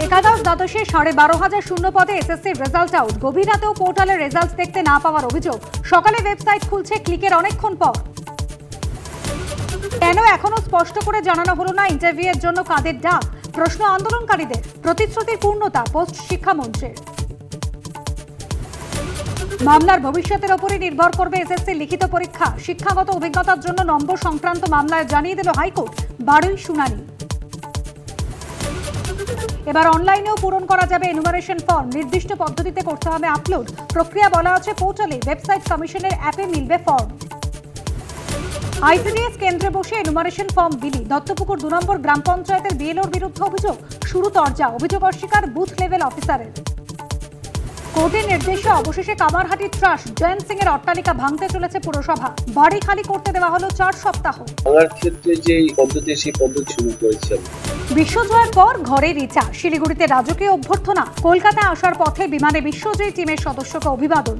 একাদশ দ্বাদশে 12,500 শূন্য পদে এসএসসির রেজাল্ট আউট। গভীর রাতেও পোর্টালের রেজাল্ট দেখতে না পাওয়ার অভিযোগ। সকালে ওয়েবসাইট খুলছে ক্লিকের অনেকক্ষণ পর। কেন এখনো স্পষ্ট করে জানানো হলো না ইন্টারভিউয়ের জন্য কাদের ডাক? প্রশ্ন আন্দোলনকারীদের। প্রতিশ্রুতির পূর্ণতা পোস্ট শিক্ষামন্ত্রীর। মামলার ভবিষ্যতের ওপরই নির্ভর করবে এসএসসি লিখিত পরীক্ষা। শিক্ষাগত অভিজ্ঞতার জন্য নম্বর সংক্রান্ত মামলায় জানিয়ে দিল হাইকোর্ট, 12ই শুনানি। এবার অনলাইনেও পূরণ করা যাবে এনুমারেশন ফর্ম। নির্দিষ্ট পদ্ধতিতে করতে হবে আপলোড। প্রক্রিয়া বলা আছে পোর্টালে। ওয়েবসাইট কমিশনের অ্যাপে মিলবে ফর্ম। আইসিডিএস কেন্দ্রে বসে এনুমারেশন ফর্ম বিলি। দত্তপুকুর 2 নম্বর গ্রাম পঞ্চায়েতের বিএলওর বিরুদ্ধে অভিযোগ। শুরু তরজা। অভিযোগ অস্বীকার বুথ লেভেল অফিসারের। কোর্টের নির্দেশে অবশেষে কামারহাটির ত্রাস। জয়ন্ত সিং এর অট্টালিকা ভাঙতে চলেছে পুরসভা। বাড়ি খালি করতে দেওয়া হলো 4 সপ্তাহ। আমার ক্ষেত্রে যে পদ্ধতি সেই পদ্ধতি শুরু করেছেন। বিশ্বজয়ের পর ঘরের ইচ্ছা। শিলিগুড়িতে রাজকীয় অভ্যর্থনা। কলকাতায় আসার পথে বিমানে বিশ্বজয়ী টিমের সদস্যকে অভিবাদন।